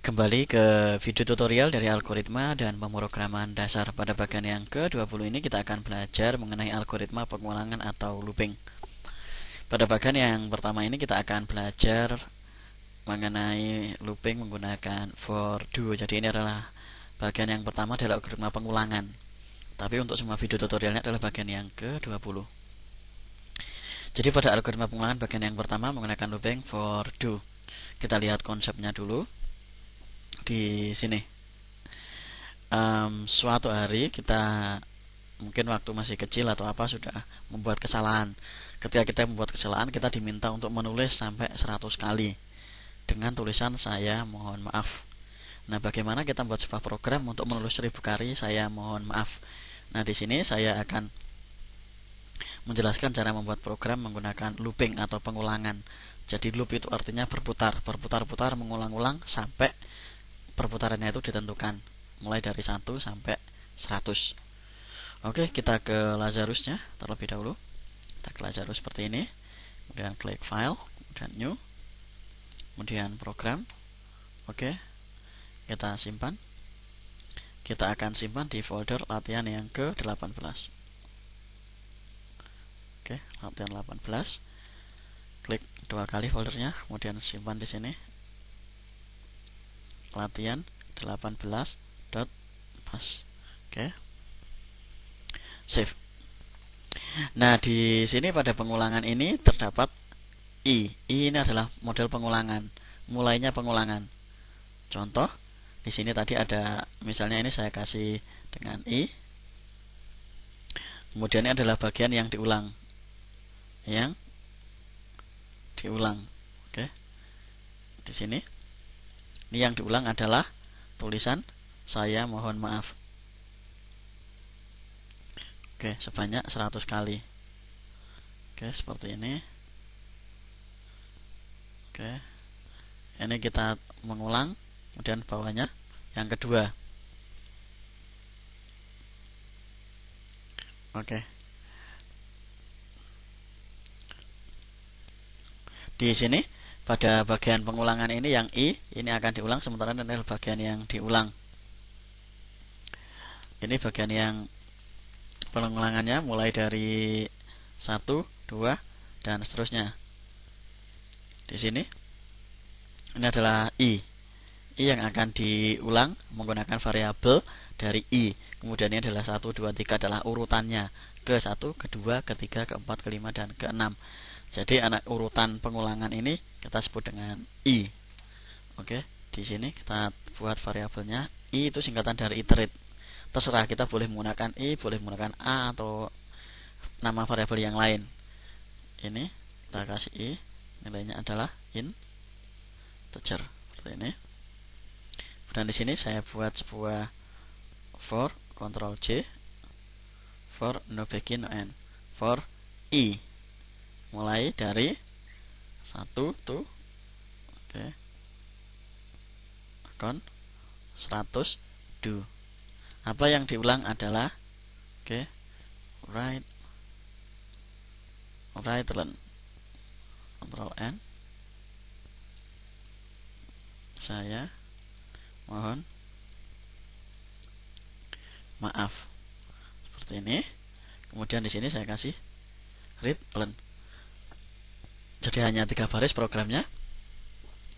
Kembali ke video tutorial dari algoritma dan pemrograman dasar. Pada bagian yang ke-20 ini kita akan belajar mengenai algoritma pengulangan atau looping. Pada bagian yang pertama ini kita akan belajar mengenai looping menggunakan for do. Jadi ini adalah bagian yang pertama dari algoritma pengulangan. Tapi untuk semua video tutorialnya adalah bagian yang ke-20. Jadi pada algoritma pengulangan bagian yang pertama menggunakan looping for do. Kita lihat konsepnya dulu. Di sini suatu hari kita mungkin waktu masih kecil atau apa sudah membuat kesalahan. Ketika kita membuat kesalahan, kita diminta untuk menulis sampai 100 kali dengan tulisan saya mohon maaf. Nah, bagaimana kita membuat sebuah program untuk menulis 1000 kali saya mohon maaf? Nah, di sini saya akan menjelaskan cara membuat program menggunakan looping atau pengulangan. Jadi loop itu artinya berputar, berputar-putar, mengulang-ulang sampai perputarannya itu ditentukan mulai dari 1 sampai 100. Oke, kita ke Lazarusnya terlebih dahulu. Kita ke Lazarus seperti ini. Kemudian klik file, kemudian new, kemudian program. Oke, kita simpan. Kita akan simpan di folder latihan yang ke-18. Oke, latihan 18. Klik 2 kali foldernya, kemudian simpan di sini. Latihan 18.pas. Oke. Save. Nah, di sini pada pengulangan ini terdapat I. I ini adalah model pengulangan. Mulainya pengulangan. Contoh, di sini tadi ada misalnya ini saya kasih dengan I. Kemudian ini adalah bagian yang diulang. Yang diulang. Oke. Di sini ini yang diulang adalah tulisan saya mohon maaf. Oke, sebanyak 100 kali. Oke, seperti ini. Oke. Ini kita mengulang, kemudian bawahnya yang kedua. Oke. Di sini pada bagian pengulangan ini yang I ini akan diulang, sementara ini adalah bagian yang diulang. Ini bagian yang pengulangannya mulai dari 1, 2 dan seterusnya. Di sini ini adalah I. I yang akan diulang menggunakan variabel dari I. Kemudian ini adalah 1, 2, 3 adalah urutannya ke 1, ke 2, ke 3, ke 4, ke 5 dan ke 6. Jadi anak urutan pengulangan ini kita sebut dengan I. Oke, di sini kita buat variabelnya I itu singkatan dari iterate. Terserah, kita boleh menggunakan I, boleh menggunakan A atau nama variabel yang lain. Ini kita kasih I, nilainya adalah integer seperti ini. Dan di sini saya buat sebuah for Ctrl C, for no begin no end, for I mulai dari 1 to kon 100 do. Apa yang diulang adalah right learn Ctrl N, saya mohon maaf seperti ini. Kemudian di sini saya kasih read learn. Jadi hanya 3 baris programnya.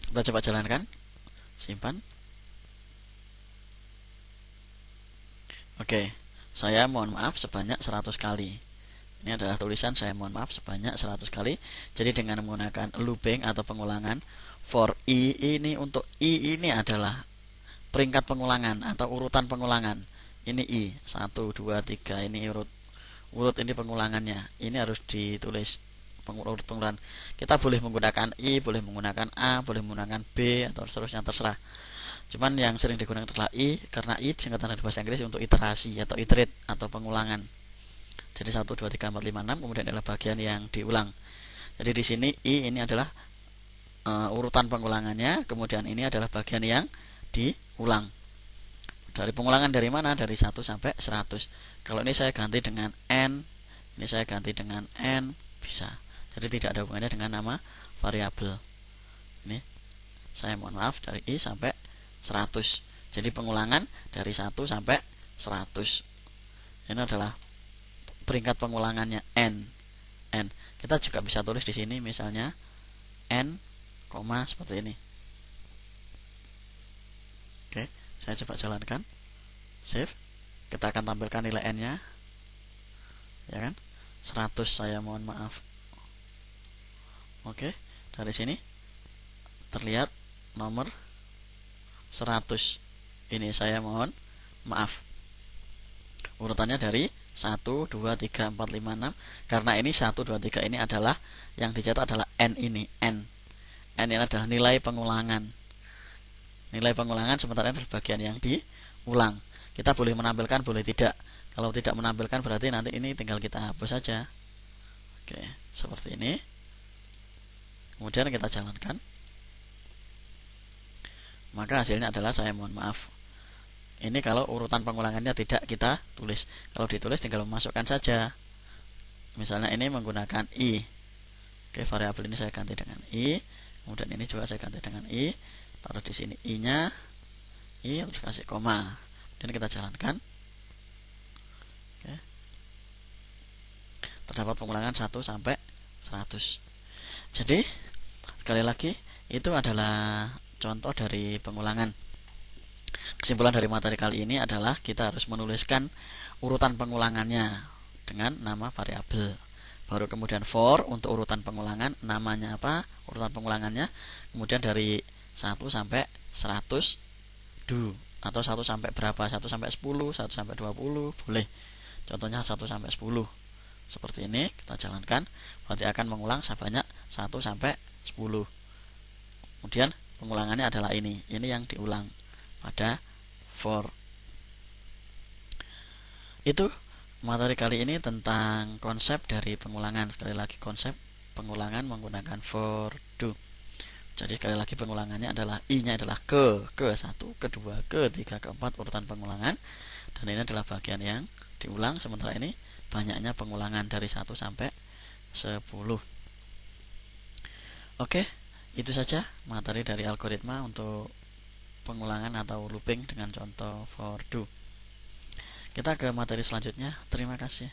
Kita coba jalankan. Simpan. Oke, saya mohon maaf sebanyak 100 kali. Ini adalah tulisan saya mohon maaf sebanyak 100 kali. Jadi dengan menggunakan looping atau pengulangan for I ini, untuk I ini adalah peringkat pengulangan atau urutan pengulangan. Ini I 1, 2, 3. Ini urut ini pengulangannya. Ini harus ditulis pengurutan. Kita boleh menggunakan I, boleh menggunakan A, boleh menggunakan B atau seterusnya, terserah. Cuman yang sering digunakan adalah I, karena I singkatan dari bahasa Inggris untuk iterasi atau iterate atau pengulangan. Jadi 1, 2, 3, 4, 5, 6, kemudian adalah bagian yang diulang. Jadi di sini I ini adalah urutan pengulangannya, kemudian ini adalah bagian yang diulang. Dari pengulangan dari mana? Dari 1 sampai 100. Kalau ini saya ganti dengan N, ini saya ganti dengan N, bisa. Jadi tidak ada hubungannya dengan nama variabel. Ini saya mohon maaf dari I sampai 100. Jadi pengulangan dari 1 sampai 100. Ini adalah peringkat pengulangannya n. Kita juga bisa tulis di sini misalnya n, seperti ini. Oke, saya coba jalankan. Save. Kita akan tampilkan nilai n-nya. Ya kan? 100 saya mohon maaf. Oke, dari sini terlihat nomor 100. Ini saya mohon maaf. Urutannya dari 1, 2, 3, 4, 5, 6. Karena ini 1, 2, 3 ini adalah yang dicetak adalah n ini, n. N ini adalah nilai pengulangan. Nilai pengulangan sementara ini adalah bagian yang diulang. Kita boleh menampilkan, boleh tidak. Kalau tidak menampilkan berarti nanti ini tinggal kita hapus saja. Oke, seperti ini. Kemudian kita jalankan. Maka hasilnya adalah saya mohon maaf. Ini kalau urutan pengulangannya tidak kita tulis. Kalau ditulis tinggal memasukkan saja. Misalnya ini menggunakan i. Oke, variabel ini saya ganti dengan i. Kemudian ini juga saya ganti dengan i. Taruh di sini i-nya, i terus kasih koma. Dan kita jalankan. Oke. Terdapat pengulangan 1 sampai 100. Jadi sekali lagi itu adalah contoh dari pengulangan. Kesimpulan dari materi kali ini adalah kita harus menuliskan urutan pengulangannya dengan nama variabel. Baru kemudian for untuk urutan pengulangan, namanya apa, urutan pengulangannya. Kemudian dari 1 sampai 100 do, atau 1 sampai berapa, 1 sampai 10, 1 sampai 20 boleh. Contohnya 1 sampai 10. Seperti ini kita jalankan, berarti akan mengulang sebanyak 1 sampai 10. Kemudian pengulangannya adalah ini yang diulang pada for. Itu materi kali ini tentang konsep dari pengulangan. Sekali lagi, konsep pengulangan menggunakan for do. Jadi sekali lagi pengulangannya adalah i-nya adalah ke 1, ke 2, ke 3, ke 4 urutan pengulangan. Dan ini adalah bagian yang diulang. Sementara ini banyaknya pengulangan dari 1 sampai 10. Oke, itu saja materi dari algoritma untuk pengulangan atau looping dengan contoh for do. Kita ke materi selanjutnya. Terima kasih.